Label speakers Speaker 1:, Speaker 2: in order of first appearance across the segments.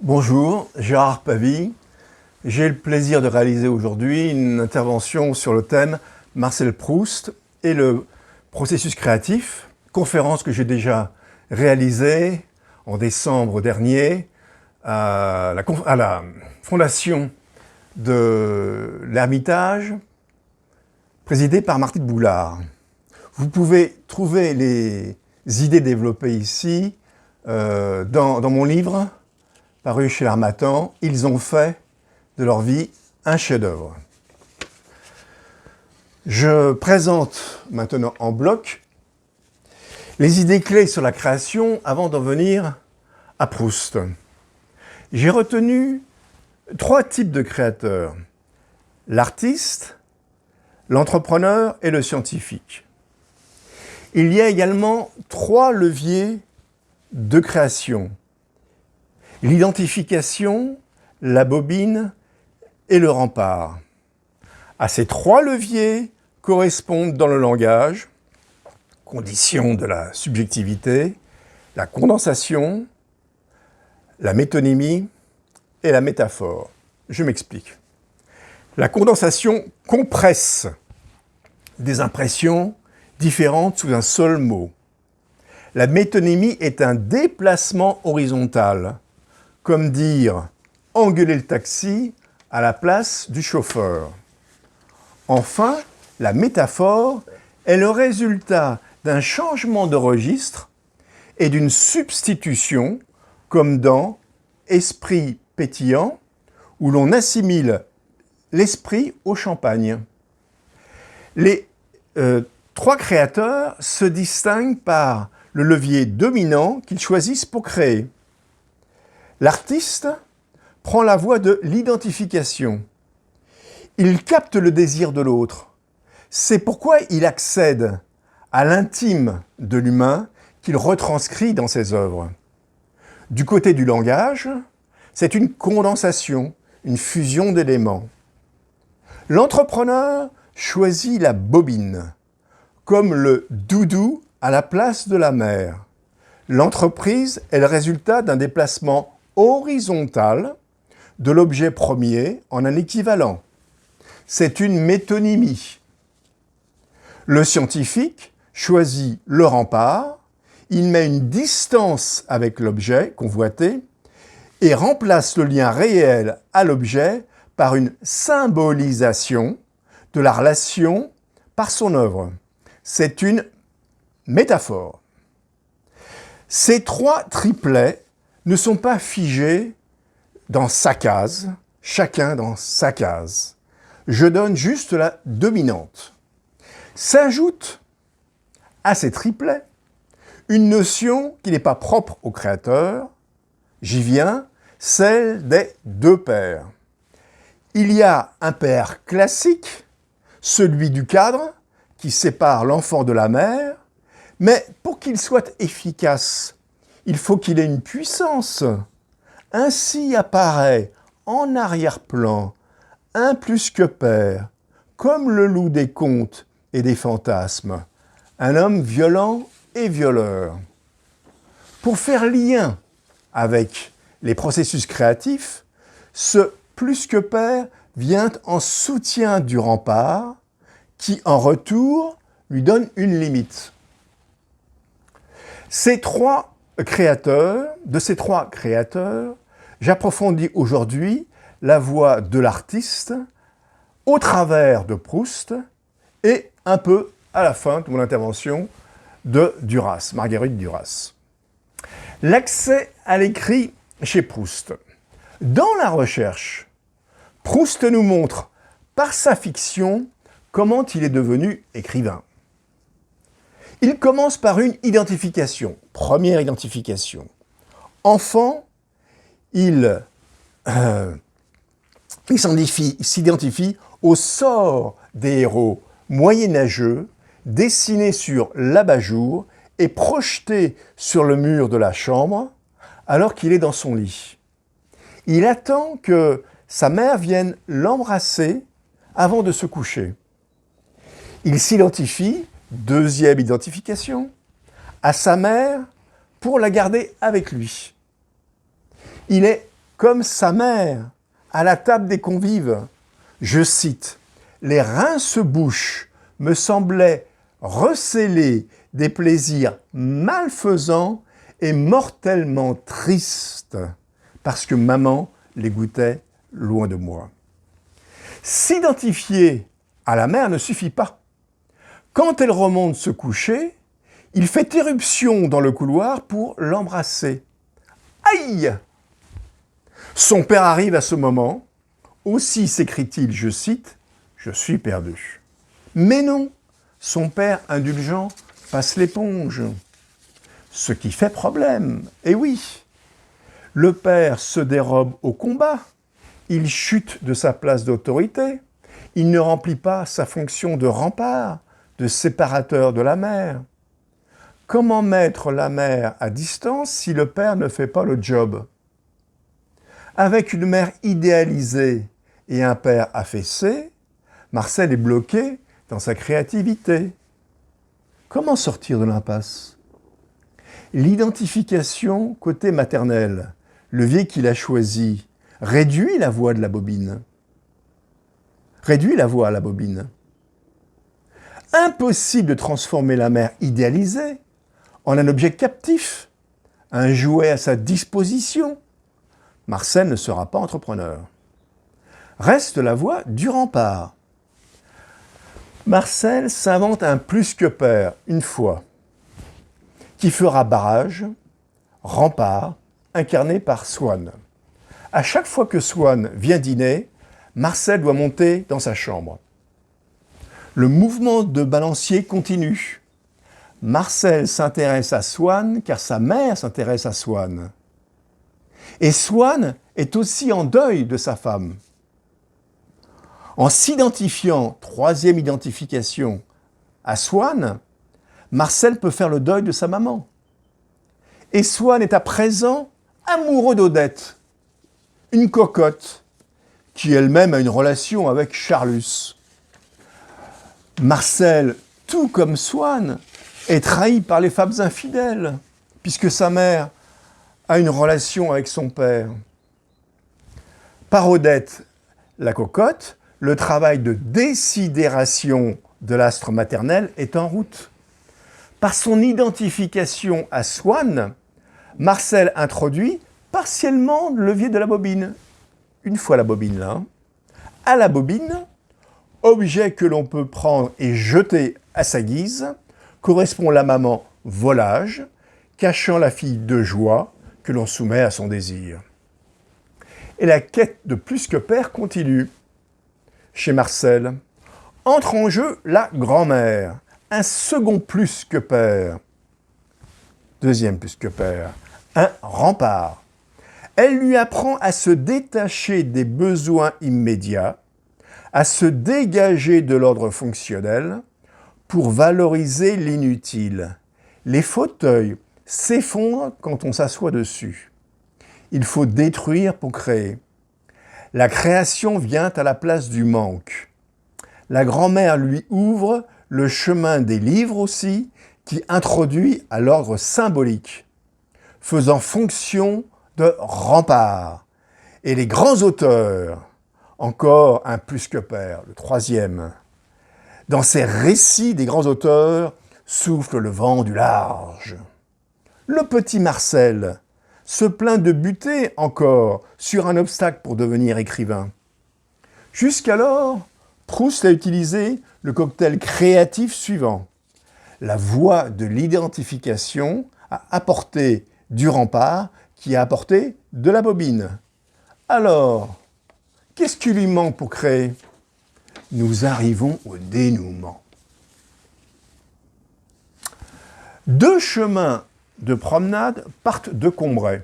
Speaker 1: Bonjour, Gérard Pavie. J'ai le plaisir de réaliser aujourd'hui une intervention sur le thème Marcel Proust et le processus créatif, conférence que j'ai déjà réalisée en décembre dernier à la fondation de l'Ermitage, présidée par Martine Boulard. Vous pouvez trouver les idées développées ici dans mon livre paru chez l'Harmattan, ils ont fait de leur vie un chef-d'œuvre. Je présente maintenant en bloc les idées clés sur la création avant d'en venir à Proust. J'ai retenu 3 types de créateurs, l'artiste, l'entrepreneur et le scientifique. Il y a également 3 leviers de création: l'identification, la bobine et le rempart. À ces 3 leviers correspondent dans le langage, conditions de la subjectivité, la condensation, la métonymie et la métaphore. Je m'explique. La condensation compresse des impressions différentes sous un seul mot. La métonymie est un déplacement horizontal, comme dire « engueuler le taxi » à la place du chauffeur. Enfin, la métaphore est le résultat d'un changement de registre et d'une substitution, comme dans « esprit pétillant » où l'on assimile l'esprit au champagne. Les 3 créateurs se distinguent par le levier dominant qu'ils choisissent pour créer. L'artiste prend la voie de l'identification. Il capte le désir de l'autre. C'est pourquoi il accède à l'intime de l'humain qu'il retranscrit dans ses œuvres. Du côté du langage, c'est une condensation, une fusion d'éléments. L'entrepreneur choisit la bobine, comme le doudou à la place de la mer. L'entreprise est le résultat d'un déplacement horizontal de l'objet premier en un équivalent. C'est une métonymie. Le scientifique choisit le rempart, il met une distance avec l'objet convoité et remplace le lien réel à l'objet par une symbolisation de la relation par son œuvre. C'est une métaphore. Ces 3 triplets ne sont pas figés dans sa case, chacun dans sa case. Je donne juste la dominante. S'ajoute à ces triplets une notion qui n'est pas propre au créateur, j'y viens, celle des 2 pères. Il y a un père classique, celui du cadre, qui sépare l'enfant de la mère, mais pour qu'il soit efficace, il faut qu'il ait une puissance. Ainsi apparaît en arrière-plan un plus que père, comme le loup des contes et des fantasmes, un homme violent et violeur. Pour faire lien avec les processus créatifs, ce plus que père vient en soutien du rempart, qui en retour lui donne une limite. De ces 3 créateurs, j'approfondis aujourd'hui la voie de l'artiste au travers de Proust et un peu à la fin de mon intervention de Duras, Marguerite Duras. L'accès à l'écrit chez Proust. Dans la recherche, Proust nous montre par sa fiction comment il est devenu écrivain. Il commence par une identification, première identification. Enfant, il s'identifie au sort des héros moyenâgeux dessinés sur l'abat-jour et projetés sur le mur de la chambre alors qu'il est dans son lit. Il attend que sa mère vienne l'embrasser avant de se coucher. Il s'identifie, deuxième identification, à sa mère pour la garder avec lui. Il est comme sa mère, à la table des convives. Je cite, « Les rince-bouches me semblaient recéler des plaisirs malfaisants et mortellement tristes, parce que maman les goûtait loin de moi. » S'identifier à la mère ne suffit pas. Quand elle remonte se coucher, il fait irruption dans le couloir pour l'embrasser. Aïe! Son père arrive à ce moment. Aussi s'écrie-t-il, je cite, « Je suis perdu. » Mais non, son père indulgent passe l'éponge. Ce qui fait problème. Et oui, le père se dérobe au combat. Il chute de sa place d'autorité. Il ne remplit pas sa fonction de rempart, de séparateur de la mère. Comment mettre la mère à distance si le père ne fait pas le job? Avec une mère idéalisée et un père affaissé, Marcel est bloqué dans sa créativité. Comment sortir de l'impasse? L'identification côté maternel, levier qu'il a choisi, réduit la voix de la bobine. Réduit la voix à la bobine. Impossible de transformer la mère idéalisée en un objet captif, un jouet à sa disposition. Marcel ne sera pas entrepreneur. Reste la voie du rempart. Marcel s'invente un plus que père, une fois, qui fera barrage, rempart, incarné par Swann. À chaque fois que Swann vient dîner, Marcel doit monter dans sa chambre. Le mouvement de balancier continue. Marcel s'intéresse à Swann car sa mère s'intéresse à Swann. Et Swann est aussi en deuil de sa femme. En s'identifiant, troisième identification, à Swann, Marcel peut faire le deuil de sa maman. Et Swann est à présent amoureux d'Odette, une cocotte, qui elle-même a une relation avec Charlus. Marcel, tout comme Swann, est trahi par les femmes infidèles, puisque sa mère a une relation avec son père. Par Odette, la cocotte, le travail de désidération de l'astre maternel est en route. Par son identification à Swann, Marcel introduit partiellement le levier de la bobine. Une fois la bobine là, à la bobine, objet que l'on peut prendre et jeter à sa guise, correspond la maman volage, cachant la fille de joie que l'on soumet à son désir. Et la quête de plus que père continue. Chez Marcel, entre en jeu la grand-mère, un second plus que père. Deuxième plus que père, un rempart. Elle lui apprend à se détacher des besoins immédiats, à se dégager de l'ordre fonctionnel pour valoriser l'inutile. Les fauteuils s'effondrent quand on s'assoit dessus. Il faut détruire pour créer. La création vient à la place du manque. La grand-mère lui ouvre le chemin des livres aussi, qui introduit à l'ordre symbolique, faisant fonction de rempart. Et les grands auteurs, encore un plus que père, le troisième. Dans ces récits des grands auteurs, souffle le vent du large. Le petit Marcel se plaint de buter encore sur un obstacle pour devenir écrivain. Jusqu'alors, Proust a utilisé le cocktail créatif suivant. La voie de l'identification a apporté du rempart qui a apporté de la bobine. Alors, qu'est-ce qui lui manque pour créer? Nous arrivons au dénouement. Deux chemins de promenade partent de Combray.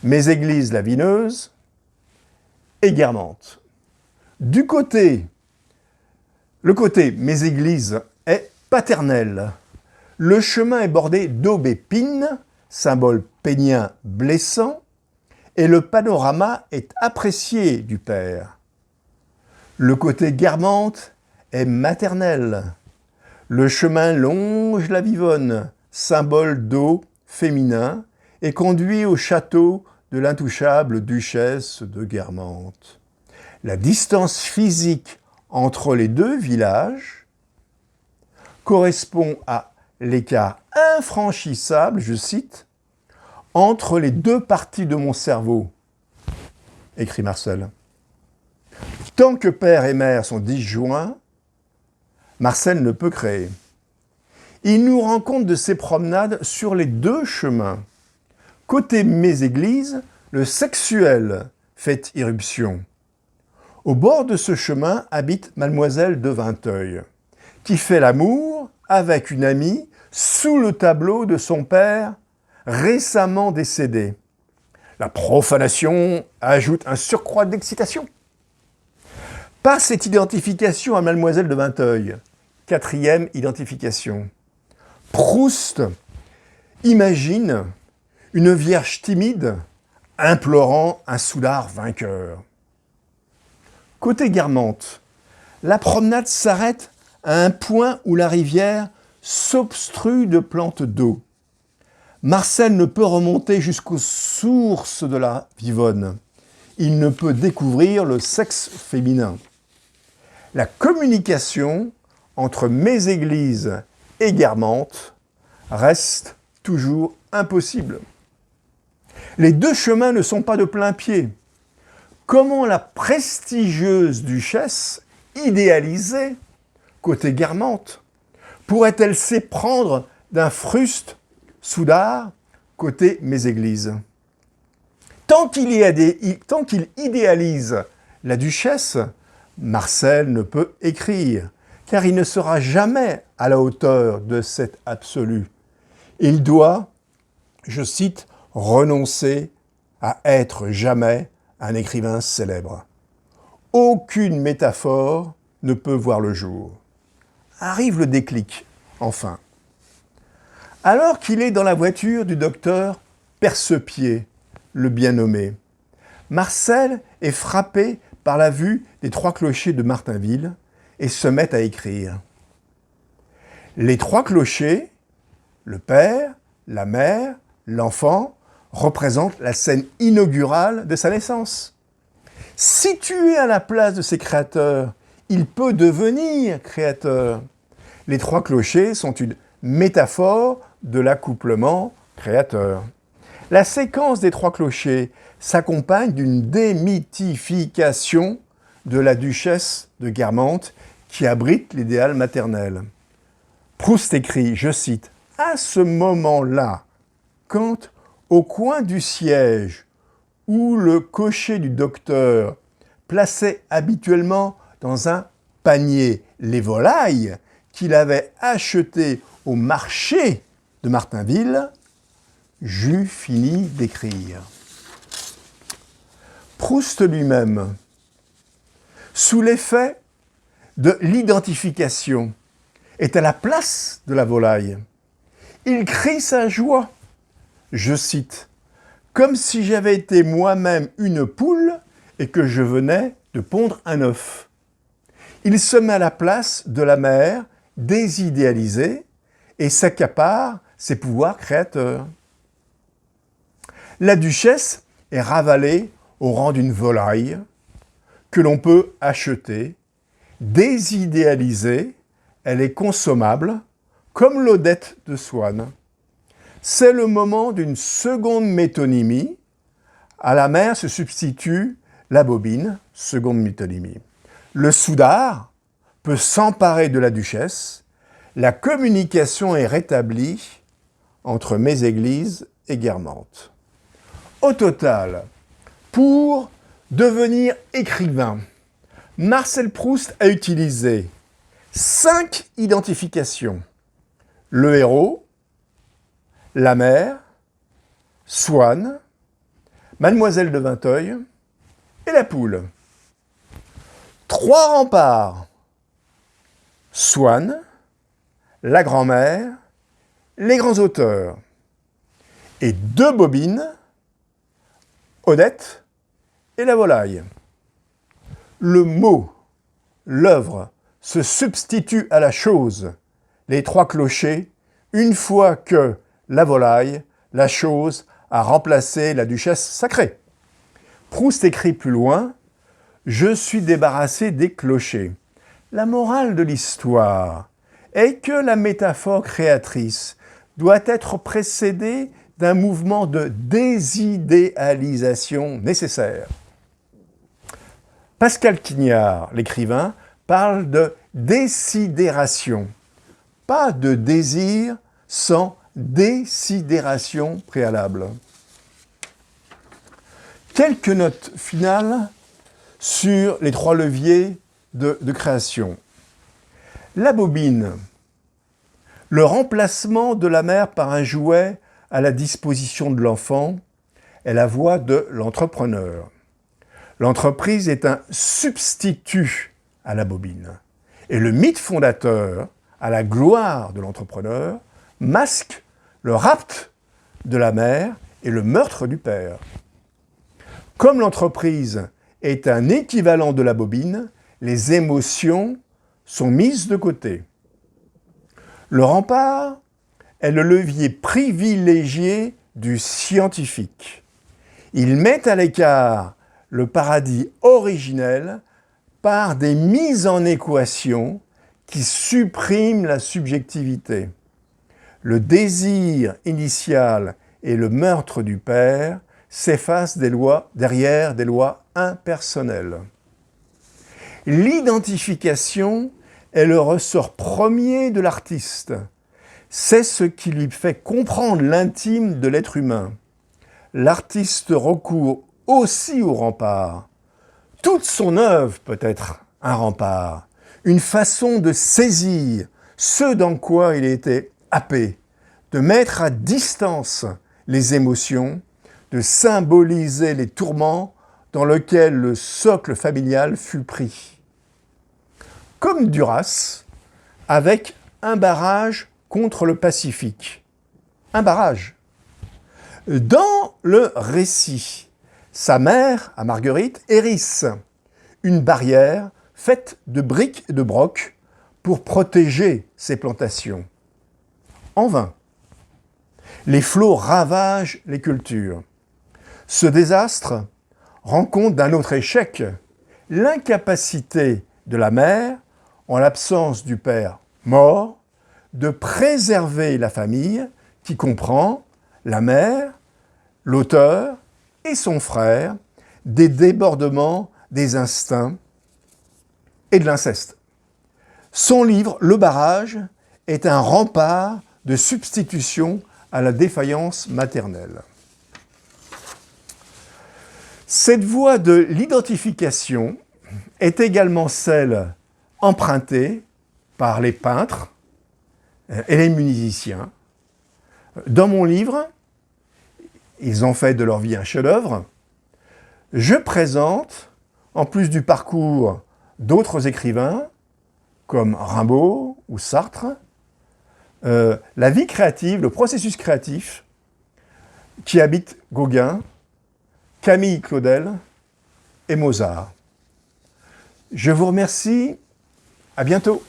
Speaker 1: Méséglise-la-Vineuse et Guermantes. Le côté Méséglise est paternel. Le chemin est bordé d'aubépines, symbole pénien blessant, et le panorama est apprécié du père. Le côté Guermantes est maternel. Le chemin longe la Vivonne, symbole d'eau féminin, et conduit au château de l'intouchable duchesse de Guermantes. La distance physique entre les deux villages correspond à l'écart infranchissable, je cite, entre les deux parties de mon cerveau, écrit Marcel. Tant que père et mère sont disjoints, Marcel ne peut créer. Il nous rend compte de ces promenades sur les deux chemins. Côté Méséglise, le sexuel fait irruption. Au bord de ce chemin habite Mademoiselle de Vinteuil, qui fait l'amour avec une amie sous le tableau de son père récemment décédé. La profanation ajoute un surcroît d'excitation. Par cette identification à Mademoiselle de Vinteuil, quatrième identification, Proust imagine une vierge timide implorant un soudard vainqueur. Côté Guermantes, la promenade s'arrête à un point où la rivière s'obstrue de plantes d'eau. Marcel ne peut remonter jusqu'aux sources de la Vivonne. Il ne peut découvrir le sexe féminin. La communication entre Méséglise et Guermantes reste toujours impossible. Les deux chemins ne sont pas de plein pied. Comment la prestigieuse duchesse, idéalisée, côté Guermantes, pourrait-elle s'éprendre d'un fruste soudard côté Méséglise? Tant qu'il idéalise la duchesse, Marcel ne peut écrire, car il ne sera jamais à la hauteur de cet absolu. Il doit, je cite, renoncer à être jamais un écrivain célèbre. Aucune métaphore ne peut voir le jour. Arrive le déclic, enfin. Alors qu'il est dans la voiture du docteur Percepied, le bien nommé, Marcel est frappé par la vue des trois clochers de Martainville et se met à écrire. Les trois clochers, le père, la mère, l'enfant, représentent la scène inaugurale de sa naissance. Situé à la place de ses créateurs, il peut devenir créateur. Les trois clochers sont une métaphore de l'accouplement créateur. La séquence des trois clochers s'accompagne d'une démythification de la duchesse de Guermantes qui abrite l'idéal maternel. Proust écrit, je cite, « À ce moment-là, quand, au coin du siège, où le cocher du docteur plaçait habituellement dans un panier les volailles qu'il avait achetées au marché de Martainville, j'eus fini d'écrire. » Proust lui-même, sous l'effet de l'identification, est à la place de la volaille. Il crie sa joie, je cite, « comme si j'avais été moi-même une poule et que je venais de pondre un œuf. » Il se met à la place de la mère désidéalisée et s'accapare ses pouvoirs créateurs. La duchesse est ravalée au rang d'une volaille que l'on peut acheter. Désidéalisée, elle est consommable, comme l'Odette de Swann. C'est le moment d'une seconde métonymie. À la mère se substitue la bobine, seconde métonymie. Le soudard peut s'emparer de la duchesse. La communication est rétablie entre Méséglise et Guermantes. Au total, pour devenir écrivain, Marcel Proust a utilisé 5 identifications. Le héros, la mère, Swann, Mademoiselle de Vinteuil et la poule. 3 remparts, Swann, la grand-mère, les grands auteurs. Et 2 bobines, Odette et la volaille. Le mot, l'œuvre, se substitue à la chose, les 3 clochers, une fois que la volaille, la chose, a remplacé la duchesse sacrée. Proust écrit plus loin « Je suis débarrassé des clochers ». La morale de l'histoire est que la métaphore créatrice doit être précédée d'un mouvement de désidéalisation nécessaire. Pascal Quignard, l'écrivain, parle de désidération, pas de désir sans désidération préalable. Quelques notes finales sur les 3 leviers de création. La bobine, le remplacement de la mère par un jouet à la disposition de l'enfant est la voie de l'entrepreneur. L'entreprise est un substitut à la bobine. Et le mythe fondateur, à la gloire de l'entrepreneur, masque le rapt de la mère et le meurtre du père. Comme l'entreprise est un équivalent de la bobine, les émotions sont mises de côté. Le rempart est le levier privilégié du scientifique. Il met à l'écart le paradis originel par des mises en équation qui suppriment la subjectivité. Le désir initial et le meurtre du père s'effacent derrière des lois impersonnelles. L'identification est le ressort premier de l'artiste. C'est ce qui lui fait comprendre l'intime de l'être humain. L'artiste recourt aussi au rempart. Toute son œuvre peut être un rempart, une façon de saisir ce dans quoi il était happé, de mettre à distance les émotions, de symboliser les tourments dans lesquels le socle familial fut pris. Comme Duras, avec un barrage contre le Pacifique. Un barrage. Dans le récit, sa mère, à Marguerite, hérisse une barrière faite de briques et de brocs pour protéger ses plantations. En vain. Les flots ravagent les cultures. Ce désastre rend compte d'un autre échec, l'incapacité de la mère, en l'absence du père mort, de préserver la famille qui comprend la mère, l'auteur et son frère des débordements des instincts et de l'inceste. Son livre « Le barrage » est un rempart de substitution à la défaillance maternelle. Cette voie de l'identification est également celle empruntée par les peintres et les musiciens. Dans mon livre, ils ont fait de leur vie un chef-d'œuvre. Je présente, en plus du parcours d'autres écrivains, comme Rimbaud ou Sartre, la vie créative, le processus créatif qui habite Gauguin, Camille Claudel et Mozart. Je vous remercie. À bientôt.